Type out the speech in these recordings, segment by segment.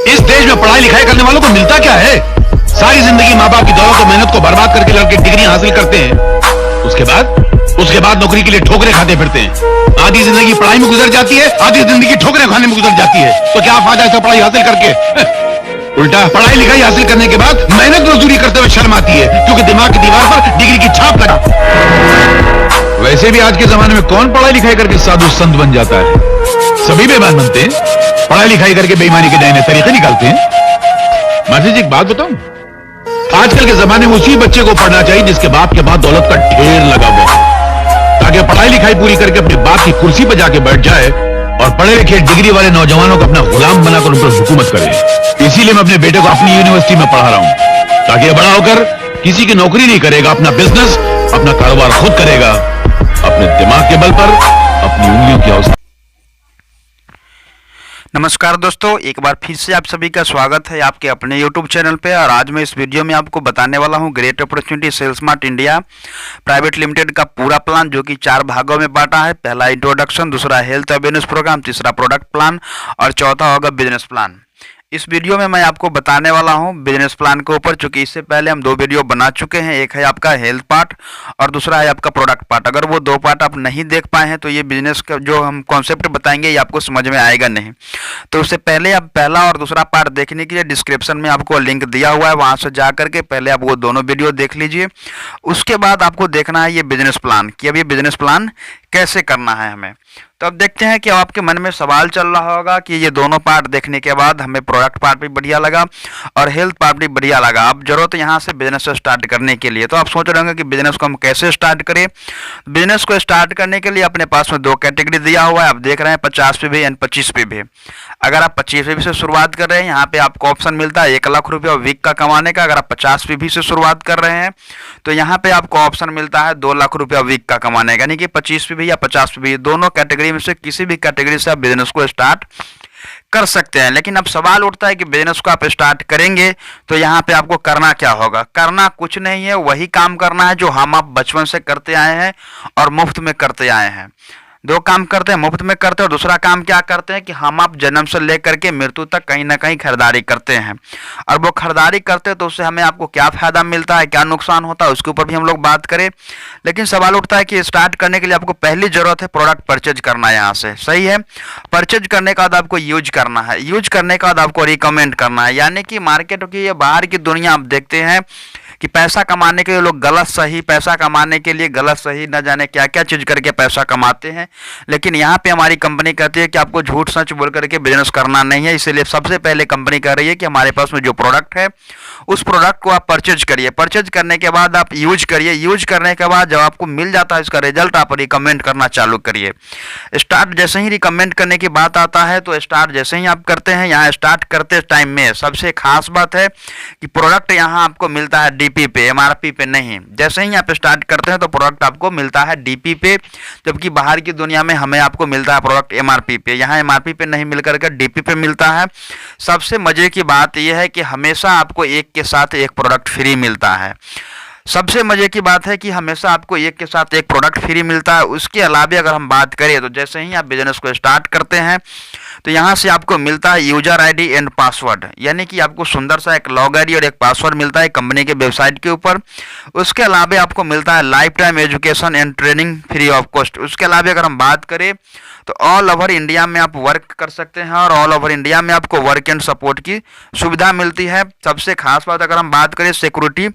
इस देश में पढ़ाई लिखाई करने वालों को मिलता क्या है? सारी जिंदगी माँ बाप की दौलत और मेहनत को बर्बाद करके लड़के डिग्री हासिल करते हैं। उसके बाद नौकरी के लिए ठोकरें खाते फिरते हैं। आधी जिंदगी पढ़ाई में गुजर जाती है, आधी जिंदगी ठोकरें खाने में गुजर जाती है। तो क्या फायदा ऐसा पढ़ाई हासिल करके? उल्टा पढ़ाई लिखाई हासिल करने के बाद मेहनत मजदूरी करते हुए शर्म आती है, क्योंकि दिमाग की दीवार पर डिग्री की छाप लगा। वैसे भी आज के जमाने में कौन पढ़ाई लिखाई करके साधु संत बन जाता है? सभी बेईमान बनते हैं, पढ़ाई लिखाई करके बेईमानी के नए नए तरीके निकालते हैं। मासी जी एक बात बताऊं, आजकल के जमाने में उसी बच्चे को पढ़ना चाहिए जिसके बाप के बाद दौलत का ढेर लगा हुआ है, ताकि पढ़ाई लिखाई पूरी करके अपने बाप की कुर्सी पर जाके बैठ जाए और पढ़े लिखे डिग्री वाले नौजवानों को अपना गुलाम बनाकर उन पर हुकूमत करे। इसीलिए मैं अपने बेटे को अपनी यूनिवर्सिटी में पढ़ा रहा हूं, ताकि ये बड़ा होकर किसी की नौकरी नहीं करेगा, अपना बिजनेस, अपना कारोबार खुद करेगा, अपने दिमाग के बल पर, अपनी उंगलियों की अवस्था। नमस्कार दोस्तों, एक बार फिर से आप सभी का स्वागत है आपके अपने YouTube चैनल पे। और आज मैं इस वीडियो में आपको बताने वाला हूं great opportunity sales mart India private limited का पूरा प्लान, जो कि 4 भागों में बांटा है। पहला इंट्रोडक्शन, दूसरा हेल्थ अवेयरनेस प्रोग्राम, तीसरा प्रोडक्ट प्लान और चौथा होगा बिजनेस प्लान। इस वीडियो में मैं आपको बताने वाला हूं बिजनेस प्लान के ऊपर, चूंकि इससे पहले हम 2 वीडियो बना चुके हैं। एक है आपका हेल्थ पार्ट और दूसरा है आपका प्रोडक्ट पार्ट। अगर वो 2 पार्ट आप नहीं देख पाए हैं तो ये बिजनेस का जो हम कॉन्सेप्ट बताएंगे ये आपको समझ में आएगा नहीं। तो उससे पहले आप पहला और दूसरा पार्ट देखने के लिए डिस्क्रिप्शन में आपको लिंक दिया हुआ है, वहाँ से जा करके पहले आप वो दोनों वीडियो देख लीजिए। उसके बाद आपको देखना है ये बिजनेस प्लान, कि अब ये बिजनेस प्लान कैसे करना है हमें। तो अब देखते हैं कि आपके मन में सवाल चल रहा होगा कि ये दोनों पार्ट देखने के बाद हमें प्रोडक्ट पार्ट भी बढ़िया लगा और हेल्थ पार्ट भी बढ़िया लगा, अब जरूरत है यहाँ से बिजनेस स्टार्ट करने के लिए। तो आप सोच रहे होंगे कि बिजनेस को हम कैसे स्टार्ट करें। बिजनेस को स्टार्ट करने के लिए अपने पास में 2 कैटेगरी दिया हुआ है, आप देख रहे हैं 50 पीवी एंड 25 पीवी। अगर आप 25 पीवी से शुरुआत कर रहे हैं, यहाँ पे आपको ऑप्शन मिलता है 1 लाख रुपया वीक का कमाने का। अगर आप 50 पीवी से शुरुआत कर रहे हैं तो यहाँ पे आपको ऑप्शन मिलता है 2 लाख रुपया वीक का कमाने का, यानी कि 25 पीवी या 50 पीवी दोनों कैटेगरी में से किसी भी कैटेगरी से आप बिजनेस को स्टार्ट कर सकते हैं। लेकिन अब सवाल उठता है कि बिजनेस को आप स्टार्ट करेंगे तो यहाँ पे आपको करना क्या होगा। करना कुछ नहीं है, वही काम करना है जो हम आप बचपन से करते आए हैं और मुफ्त में करते आए हैं। 2 काम करते हैं, मुफ्त में करते हैं, और दूसरा काम क्या करते हैं कि हम आप जन्म से लेकर के मृत्यु तक कहीं ना कहीं खरीदारी करते हैं। और वो खरीदारी करते हैं तो उससे हमें आपको क्या फायदा मिलता है, क्या नुकसान होता है, उसके ऊपर भी हम लोग बात करें। लेकिन सवाल उठता है कि स्टार्ट करने के लिए आपको पहली जरूरत है प्रोडक्ट परचेज करना, यहाँ से सही है। परचेज करने के बाद आपको यूज करना है, यूज करने के बाद आपको रिकमेंड करना है। यानी कि मार्केट की ये बाहर की दुनिया आप देखते हैं कि पैसा कमाने के लिए लोग गलत सही, पैसा कमाने के लिए गलत सही न जाने क्या क्या चीज़ करके पैसा कमाते हैं। लेकिन यहाँ पे हमारी कंपनी कहती है कि आपको झूठ सच बोल करके बिजनेस करना नहीं है। इसलिए सबसे पहले कंपनी कह रही है कि हमारे पास में जो प्रोडक्ट है उस प्रोडक्ट को आप परचेज करिए, परचेज करने के बाद आप यूज करिए, यूज करने के बाद जब आपको मिल जाता है इसका रिजल्ट, आप रिकमेंड करना चालू करिए। स्टार्ट जैसे ही रिकमेंड करने की बात आता है तो स्टार्ट जैसे ही आप करते हैं, यहाँ स्टार्ट करते टाइम में सबसे खास बात है कि प्रोडक्ट यहाँ आपको मिलता है डीपी पे, एमआरपी पे नहीं। जैसे ही आप स्टार्ट करते हैं तो प्रोडक्ट आपको मिलता है डीपी पे, जबकि बाहर की दुनिया में हमें आपको मिलता है प्रोडक्ट एमआरपी पे। यहाँ एमआरपी पे नहीं मिलकर के डीपी पे मिलता है। सबसे मजे की बात यह है कि हमेशा आपको एक के साथ एक प्रोडक्ट फ्री मिलता है। सबसे मजे की बात है कि हमेशा आपको एक के साथ एक प्रोडक्ट फ्री मिलता है। उसके अलावा अगर हम बात करें तो जैसे ही आप बिजनेस को स्टार्ट करते हैं तो यहाँ से आपको मिलता है यूजर आईडी एंड पासवर्ड, यानी कि आपको सुंदर सा एक लॉग आईडी और एक पासवर्ड मिलता है कंपनी के वेबसाइट के ऊपर। उसके अलावा आपको मिलता है life time education and training free of cost. उसके अलावा अगर हम बात करें तो ऑल ओवर इंडिया में आप वर्क कर सकते हैं और ऑल ओवर इंडिया में आपको वर्क एंड सपोर्ट की सुविधा मिलती है। सबसे खास बात अगर हम बात करें सिक्योरिटी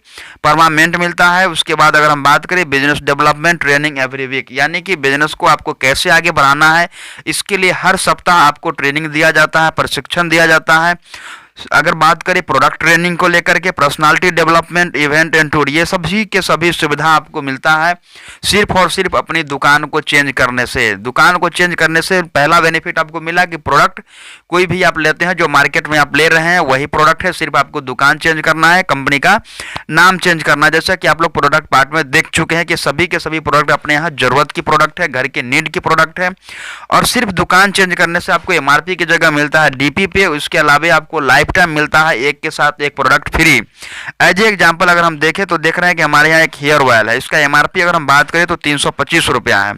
परमानेंट मिलता है। उसके बाद अगर हम बात करें business development training every week, यानी कि बिजनेस को आपको कैसे आगे बढ़ाना है इसके लिए हर सप्ताह आपको ट्रेनिंग दिया जाता है, प्रशिक्षण दिया जाता है। अगर बात करें प्रोडक्ट ट्रेनिंग को लेकर के, personality development, event and tour, ये सभी के सभी सुविधा आपको मिलता है सिर्फ और सिर्फ अपनी दुकान को चेंज करने से। दुकान को चेंज करने से पहला बेनिफिट आपको मिला कि प्रोडक्ट कोई भी आप लेते हैं जो मार्केट में आप ले रहे हैं वही प्रोडक्ट है, सिर्फ आपको दुकान चेंज करना है, कंपनी का नाम चेंज करना है। जैसा कि आप लोग प्रोडक्ट पार्ट में देख चुके हैं कि सभी के सभी प्रोडक्ट अपने यहाँ जरूरत की प्रोडक्ट है, घर के नीड की प्रोडक्ट है, और सिर्फ दुकान चेंज करने से आपको एमआरपी की जगह मिलता है डीपी पे। उसके अलावा आपको लाइफ टाइम मिलता है एक के साथ एक product free. As a example अगर हम देखें तो देख रहे हैं कि हमारे यहाँ एक हेयर ऑयल है, इसका एमआरपी अगर हम बात करें तो 325 रुपया है।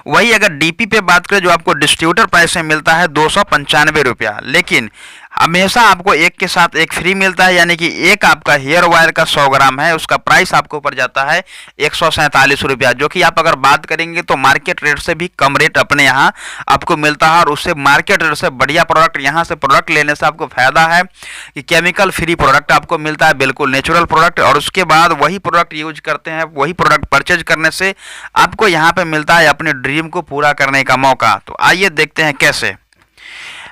वही अगर डीपी पे बात करें जो आपको डिस्ट्रीब्यूटर प्राइस में मिलता है 295 रुपया। लेकिन हमेशा आपको एक के साथ एक फ्री मिलता है, यानी कि एक आपका हेयर ऑयल का 100 ग्राम है, उसका प्राइस आपको पड़ जाता है 147 रुपया, जो कि आप अगर बात करेंगे तो मार्केट रेट से भी कम रेट अपने यहाँ आपको मिलता है। और उससे मार्केट रेट से बढ़िया प्रोडक्ट, यहाँ से प्रोडक्ट लेने से आपको फायदा है कि केमिकल फ्री प्रोडक्ट आपको मिलता है, बिल्कुल नेचुरल प्रोडक्ट। और उसके बाद वही प्रोडक्ट यूज करते हैं, वही प्रोडक्ट परचेज करने से आपको यहाँ पे मिलता है अपने ड्रीम को पूरा करने का मौका। तो आइए देखते हैं कैसे।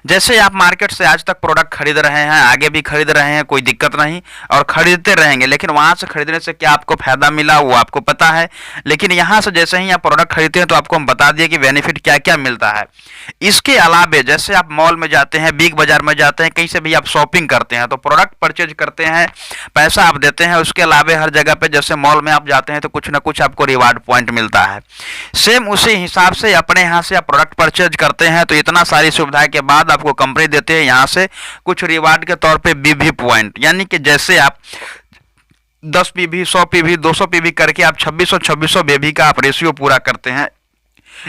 जैसे आप मार्केट से आज तक प्रोडक्ट खरीद रहे हैं, आगे भी खरीद रहे हैं, कोई दिक्कत नहीं, और खरीदते रहेंगे, लेकिन वहाँ से खरीदने से क्या आपको फायदा मिला वो आपको पता है। लेकिन यहाँ से जैसे ही आप प्रोडक्ट खरीदते हैं तो आपको हम बता दिए कि बेनिफिट क्या क्या मिलता है। इसके अलावे जैसे आप मॉल में जाते हैं, बिग बाजार में जाते हैं, कहीं से भी आप शॉपिंग करते हैं तो प्रोडक्ट परचेज करते हैं, पैसा आप देते हैं, उसके अलावे हर जगह पे जैसे मॉल में आप जाते हैं तो कुछ ना कुछ आपको रिवार्ड पॉइंट मिलता है। सेम उसी हिसाब से अपने यहाँ से आप प्रोडक्ट परचेज करते हैं तो इतना सारी सुविधा के बाद आपको कंपनी देते हैं यहाँ से कुछ रिवार्ड के तौर पे बीवी पॉइंट, यानी कि जैसे आप 10 पीवी, 100 पीवी, 200 पीवी करके आप 2600 बेबी का आप रेशियो पूरा करते हैं।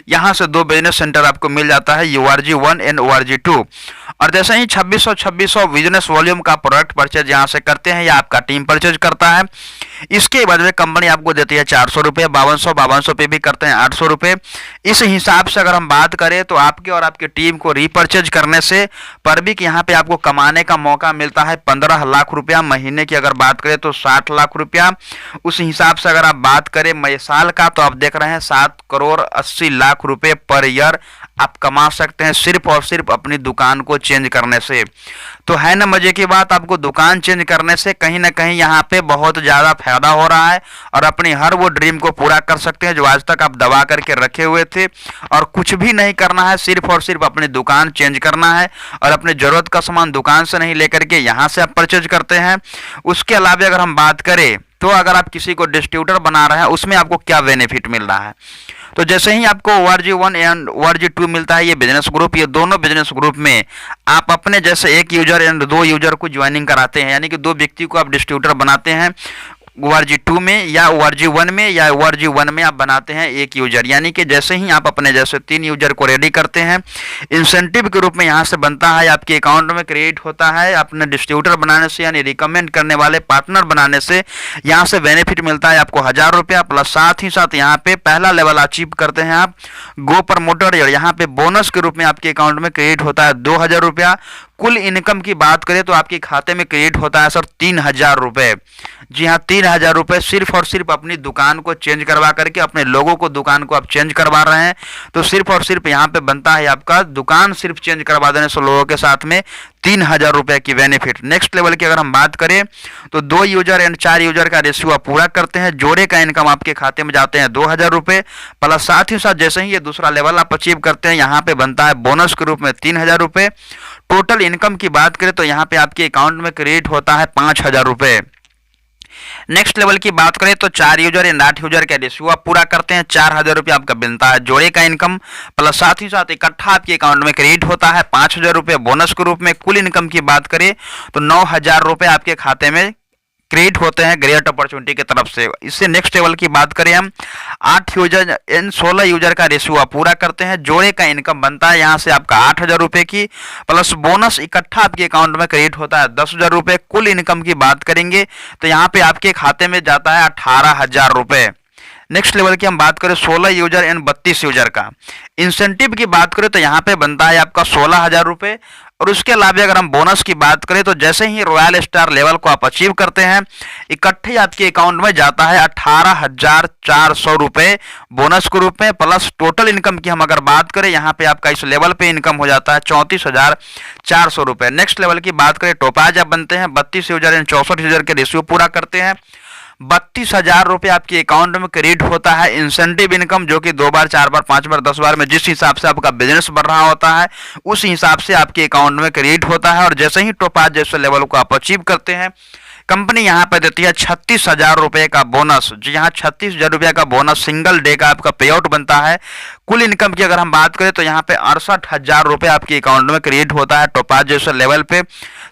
यहाँ से 2 बिजनेस सेंटर आपको मिल जाता है, URG 1 एंड ORG 2। और जैसे ही 2600 बिजनेस वॉल्यूम का प्रोडक्ट परचेज यहाँ से करते हैं या आपका टीम परचेज करता है, इसके बदले कंपनी आपको देती है 400 रुपये, 5200 पे भी करते हैं 800 रुपये। इस हिसाब से अगर हम बात करें तो आपके और आपकी टीम को रीपरचेज करने से पर भी कि यहाँ पे आपको कमाने का मौका मिलता है 15 लाख रुपया। महीने की अगर बात करें तो 60 लाख रुपया। उस हिसाब से अगर आप बात करें साल का तो आप देख रहे हैं 7 करोड़ 80 लाख रुपए पर ईयर आप कमा सकते हैं सिर्फ और सिर्फ अपनी दुकान को चेंज करने से। तो है ना मजे की बात, आपको दुकान चेंज करने से कहीं ना कहीं यहाँ पे बहुत ज़्यादा फायदा हो रहा है और अपनी हर वो ड्रीम को पूरा कर सकते हैं जो आज तक आप दबा करके रखे हुए थे। और कुछ भी नहीं करना है, सिर्फ और सिर्फ अपनी दुकान चेंज करना है और अपने ज़रूरत का सामान दुकान से नहीं लेकर के यहाँ से आप परचेज करते हैं। उसके अलावा अगर हम बात करें तो अगर आप किसी को डिस्ट्रीब्यूटर बना रहे हैं उसमें आपको क्या बेनिफिट मिल रहा है, तो जैसे ही आपको ORG 1 एंड ORG 2 मिलता है, ये बिजनेस ग्रुप, ये दोनों बिजनेस ग्रुप में आप अपने जैसे एक यूजर एंड 2 यूजर को ज्वाइनिंग कराते हैं, यानी कि 2 व्यक्ति को आप डिस्ट्रीब्यूटर बनाते हैं ORG 2 में या ORG 1 में, या ORG 1 में आप बनाते हैं एक यूजर। यानी कि जैसे ही आप अपने जैसे 3 यूजर को रेडी करते हैं, इंसेंटिव के रूप में यहाँ से बनता है, आपके अकाउंट में क्रिएट होता है अपने डिस्ट्रीब्यूटर बनाने से, यानी रिकमेंड करने वाले पार्टनर बनाने से यहाँ से बेनिफिट मिलता है आपको 1000 रुपया। प्लस साथ ही साथ यहाँ पे पहला लेवल अचीव करते हैं आप गो प्रमोटर, यहाँ पे बोनस के रूप में आपके अकाउंट में क्रिएट होता है 2000 रुपया। कुल इनकम की बात करें तो आपके खाते में क्रिएट होता है सर 3000 रुपये। जी हाँ, 3000 रुपये सिर्फ और सिर्फ अपनी दुकान को चेंज करवा करके, अपने लोगों को दुकान को आप चेंज करवा रहे हैं तो सिर्फ और सिर्फ यहाँ पे बनता है आपका दुकान सिर्फ चेंज करवा देने से लोगों के साथ में 3000 रुपये की बेनिफिट। नेक्स्ट लेवल की अगर हम बात करें तो 2 यूजर एंड 4 यूजर का रेशियो आप पूरा करते हैं, जोड़े का इनकम आपके खाते में जाते हैं 2000 रुपये। प्लस साथ ही साथ जैसे ही ये दूसरा लेवल आप अचीव करते हैं, यहाँ पे बनता है बोनस के रूप में 3000 रुपये। टोटल इनकम की बात करें तो यहाँ पे आपके अकाउंट में क्रिएट होता है 5000 रुपये। नेक्स्ट लेवल की बात करें तो 4 यूजर एंड 8 यूजर का रेशियो आप पूरा करते हैं, 4000 रुपये आपका बनता है जोड़े का इनकम। प्लस साथ ही साथ इकट्ठा आपके अकाउंट में क्रेडिट होता है 5000 रुपये बोनस के रूप में। कुल इनकम की बात करें तो 9000 रुपये आपके खाते में क्रेडिट होते हैं ग्रेट अपॉर्चुनिटी की तरफ से। इससे नेक्स्ट लेवल की बात करें हम 8 यूजर एंड 16 यूजर का रेशियो आप पूरा करते हैं, जोड़े का इनकम बनता है यहाँ से आपका 8000 रुपये की। प्लस बोनस इकट्ठा आपके अकाउंट में क्रेडिट होता है 10000 रुपये। कुल इनकम की बात करेंगे तो यहाँ पे आपके खाते में जाता है 18000 रुपये। नेक्स्ट लेवल की हम बात करें 16 यूजर एंड 32 यूजर का इंसेंटिव की बात करें तो यहाँ पे बनता है आपका 16000 रुपये। और उसके अलावा अगर हम बोनस की बात करें तो जैसे ही रॉयल स्टार लेवल को आप अचीव करते हैं, इकट्ठे आपके अकाउंट में जाता है 18400 रुपये बोनस के रूप में। प्लस टोटल इनकम की हम अगर बात करें, यहाँ पे आपका इस लेवल पे इनकम हो जाता है 34400 रुपये। नेक्स्ट लेवल की बात करें टोपाज आप बनते हैं 32 यूजर एंड 64 यूजर के रेशियो पूरा करते हैं, 32000 रुपये आपके अकाउंट में क्रेडिट होता है इंसेंटिव इनकम, जो कि 2 बार 4 बार 5 बार 10 बार में जिस हिसाब से आपका बिजनेस बढ़ रहा होता है उस हिसाब से आपके अकाउंट में क्रेडिट होता है। और जैसे ही टॉप 5 जैसे लेवल को आप अचीव करते हैं, कंपनी यहाँ पे देती है 36000 रुपये का बोनस। जी हाँ, 36000 रुपये का बोनस सिंगल डे का आपका पे आउट बनता है। कुल इनकम की अगर हम बात करें तो यहाँ पे 68000 रुपये आपके अकाउंट में क्रेडिट होता है टॉप 5 जैसे लेवल पे।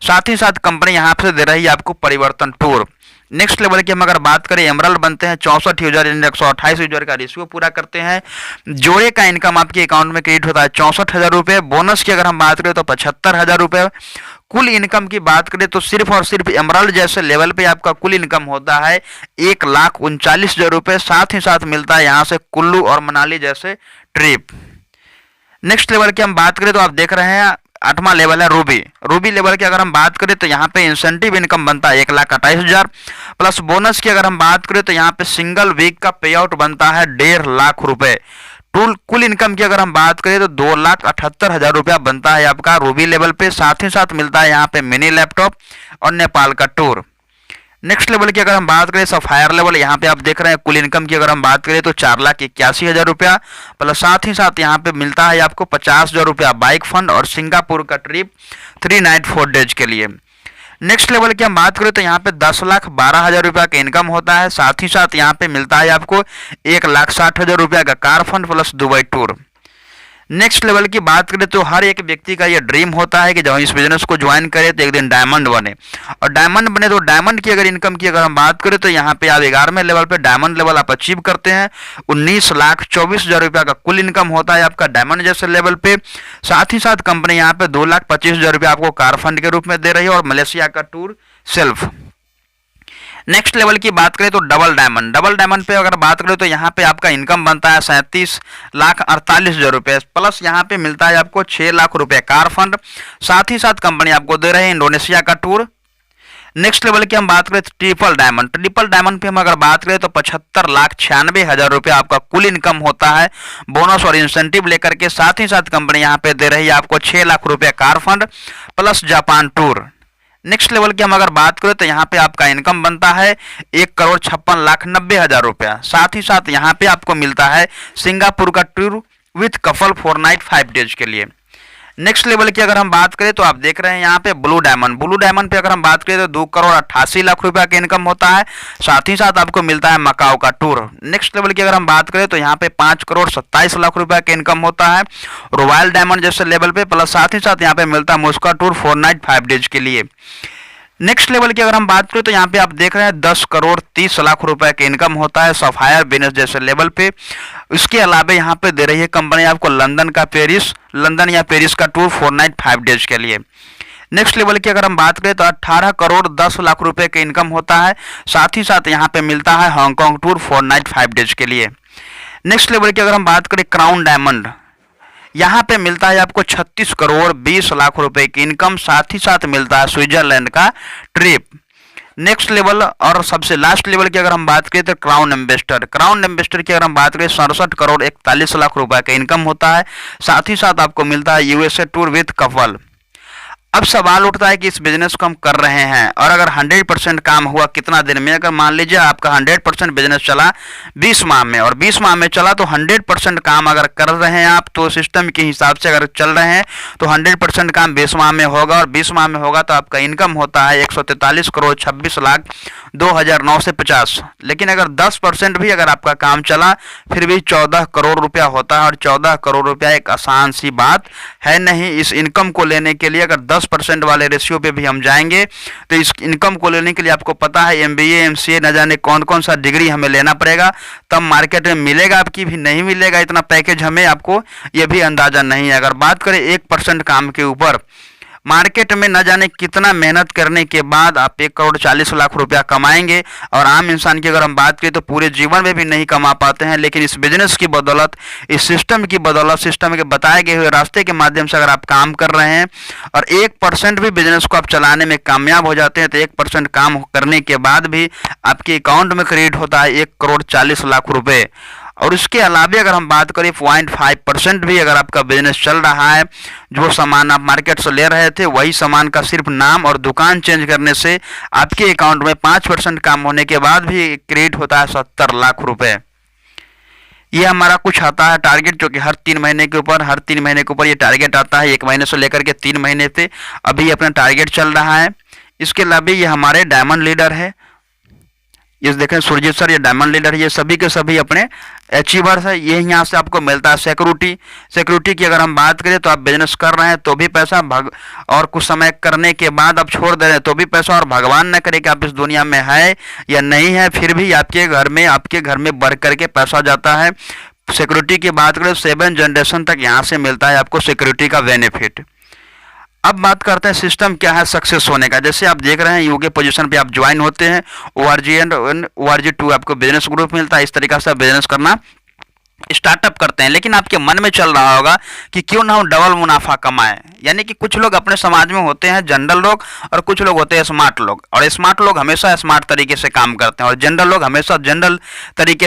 साथ ही साथ कंपनी यहाँ पे दे रही है आपको परिवर्तन टूर। नेक्स्ट लेवल की हम अगर बात करें एमरल्ड बनते हैं 64 यूजर एंड 128 यूजर का रेशियो पूरा करते हैं, जोड़े का इनकम आपके अकाउंट में क्रेडिट होता है 64000 रुपये। बोनस की अगर हम बात करें तो 75000 रुपये। कुल इनकम की बात करें तो सिर्फ और सिर्फ एमराल्ड जैसे लेवल पे आपका कुल इनकम होता है 1,39,000 रुपये। साथ ही साथ मिलता है यहाँ से कुल्लू और मनाली जैसे ट्रिप। नेक्स्ट लेवल की हम बात करें तो आप देख रहे हैं 8वां लेवल है रूबी। रूबी लेवल की अगर हम बात करें तो यहाँ पे इंसेंटिव इनकम बनता है 1,28,000 प्लस बोनस की अगर हम बात करें तो यहाँ पे सिंगल वीक का पे आउट बनता है 1.5 लाख रुपए। कुल इनकम की अगर हम बात करें तो 2,78,000 रुपया बनता है आपका रूबी लेवल पे। साथ ही साथ मिलता है यहाँ पे मिनी लैपटॉप और नेपाल का टूर। नेक्स्ट लेवल की अगर हम बात करें सफायर लेवल, यहाँ पे आप देख रहे हैं कुल इनकम की अगर हम बात करें तो 4,81,000 रुपया प्लस साथ ही साथ यहाँ पे मिलता है आपको 50,000 रुपया बाइक फंड और सिंगापुर का ट्रिप 3 नाइट 4 डेज के लिए। नेक्स्ट लेवल की हम बात करें तो यहाँ पे 10,12,000 रुपया का इनकम होता है। साथ ही साथ यहाँ पे मिलता है आपको 1,60,000 रुपया का car fund plus Dubai tour. Next level की बात करें तो हर एक व्यक्ति का ये ड्रीम होता है कि जब इस बिजनेस को ज्वाइन करें तो एक दिन डायमंड बने, और डायमंड बने तो डायमंड की अगर इनकम की अगर हम बात करें तो यहाँ पे आप 11वें लेवल पे डायमंड लेवल आप अचीव करते हैं। 19,24,000 रुपया का कुल इनकम होता है आपका डायमंड जैसे लेवल पे। साथ ही साथ कंपनी यहाँ पे 2,25,000 रुपया आपको कार फंड के रूप में दे रही है और मलेशिया का टूर सेल्फ। नेक्स्ट लेवल की बात करें तो डबल डायमंड पे अगर बात करें तो यहाँ पे आपका इनकम बनता है 37,48,000 रुपये प्लस यहाँ पे मिलता है आपको 6 लाख रुपए कार फंड। साथ ही साथ कंपनी आपको दे रहे हैं इंडोनेशिया का टूर। नेक्स्ट लेवल की हम बात करें तो ट्रिपल डायमंड पे हम अगर बात करें तो 75,96,000 रुपये आपका कुल इनकम होता है बोनस और इंसेंटिव लेकर के। साथ ही साथ कंपनी यहाँ पे दे रही है आपको 6 लाख रुपये car fund plus Japan tour. Next level की हम अगर बात करें तो यहाँ पे आपका इनकम बनता है 1,56,90,000 रुपया। साथ ही साथ यहाँ पे आपको मिलता है सिंगापुर का tour with couple 4 night 5 days के लिए। नेक्स्ट लेवल की अगर हम बात करें तो आप देख रहे हैं यहाँ पे ब्लू डायमंड पे अगर हम बात करें तो 2,88,00,000 रुपया का इनकम होता है। साथ ही साथ आपको मिलता है मकाओ का टूर। नेक्स्ट लेवल की अगर हम बात करें तो यहाँ पे 5,27,00,000 रुपया का इनकम होता है रॉयल डायमंड जैसे लेवल पे प्लस साथ ही साथ यहाँ पे मिलता है मुस्का टूर 4 नाइट 5 डेज के लिए। नेक्स्ट लेवल की अगर हम बात करें तो यहाँ पे आप देख रहे हैं 10,30,00,000 रुपए का इनकम होता है सफायर बिजनेस जैसे लेवल पे। इसके अलावा यहाँ पे दे रही है कंपनी आपको लंदन या पेरिस का टूर 4 नाइट 5 डेज के लिए। नेक्स्ट लेवल की अगर हम बात करें तो 18,10,00,000 रुपए का इनकम होता है। साथ ही साथ यहाँ पे मिलता है हांगकांग टूर 4 नाइट 5 डेज के लिए। नेक्स्ट लेवल की अगर हम बात करें क्राउन डायमंड, यहाँ पे मिलता है आपको 36,20,00,000 रुपए की इनकम। साथ ही साथ मिलता है स्विट्जरलैंड का ट्रिप। नेक्स्ट लेवल और सबसे लास्ट लेवल की अगर हम बात करें तो क्राउन एम्बेसडर की अगर हम बात करें 67,41,00,000 रुपए का इनकम होता है। साथ ही साथ आपको मिलता है यूएसए टूर विथ कपल। अब सवाल उठता है कि इस बिजनेस को हम कर रहे हैं और अगर 100% काम हुआ कितना दिन में। अगर मान लीजिए आपका 100% बिजनेस चला 20 माह में और 20 माह में चला तो 100% काम अगर कर रहे हैं आप तो सिस्टम के हिसाब से अगर चल रहे हैं तो 100% काम 20 माह में होगा और 20 माह में होगा तो आपका इनकम होता है 143,26,02,950। लेकिन अगर 10% भी अगर आपका काम चला फिर भी 14 करोड़ रुपया होता है और 14 करोड़ रुपया एक आसान सी बात है नहीं। इस इनकम को लेने के लिए अगर 10% वाले रेशियो पे भी हम जाएंगे तो इस इनकम को लेने के लिए आपको पता है MBA MCA न जाने कौन कौन सा डिग्री हमें लेना पड़ेगा, तब मार्केट में मिलेगा आपकी भी नहीं मिलेगा इतना पैकेज हमें, आपको ये भी अंदाजा नहीं है। अगर बात करें 1% काम के ऊपर मार्केट में न जाने कितना मेहनत करने के बाद आप 1,40,00,000 रुपया कमाएंगे और आम इंसान की अगर हम बात करें तो पूरे जीवन में भी नहीं कमा पाते हैं। लेकिन इस बिजनेस की बदौलत, इस सिस्टम की बदौलत, सिस्टम के बताए गए हुए रास्ते के माध्यम से अगर आप काम कर रहे हैं और 1% भी बिजनेस को आप चलाने में कामयाब हो जाते हैं तो 1% काम करने के बाद भी आपके अकाउंट में क्रेडिट होता है 1,40,00,000 रुपये। और इसके अलावा अगर हम बात करें 0.5% भी अगर आपका बिजनेस चल रहा है, जो सामान आप मार्केट से ले रहे थे वही सामान का सिर्फ नाम और दुकान चेंज करने से आपके अकाउंट में 5% काम होने के बाद भी क्रेडिट होता है 70 लाख रुपए। ये हमारा कुछ आता है टारगेट जो कि हर 3 महीने के ऊपर ये टारगेट आता है। 1 महीने से लेकर के 3 महीने पे अभी अपना टारगेट चल रहा है। इसके अलावा ये हमारे डायमंड लीडर है, ये देखें सुरजीत सर, ये डायमंड लीडर, ये सभी के सभी अपने अचीवर्स है। ये यहाँ से आपको मिलता है सिक्योरिटी की अगर हम बात करें तो आप बिजनेस कर रहे हैं तो भी पैसा और कुछ समय करने के बाद आप छोड़ दे रहे हैं तो भी पैसा, और भगवान न करे कि आप इस दुनिया में है या नहीं है फिर भी आपके घर में बढ़ करके पैसा जाता है। सिक्योरिटी की बात करें 7 जनरेशन तक यहाँ से मिलता है आपको सिक्योरिटी का बेनिफिट। अब बात करते हैं सिस्टम क्या है सक्सेस होने का। जैसे आप देख रहे हैं यू के पोजीशन पे आप ज्वाइन होते हैं, ORG एंड ORG 2 आपको बिजनेस ग्रुप मिलता है। इस तरीके से आप बिजनेस करना स्टार्टअप करते हैं, लेकिन आपके मन में चल रहा होगा कि क्यों ना हम डबल मुनाफा कमाएं। यानी कि कुछ लोग अपने समाज में होते हैं जनरल लोग, और कुछ लोग होते हैं स्मार्ट लोग, और स्मार्ट लोग हमेशा स्मार्ट तरीके से काम करते हैं, और जनरल लोग हमेशा जनरल तरीके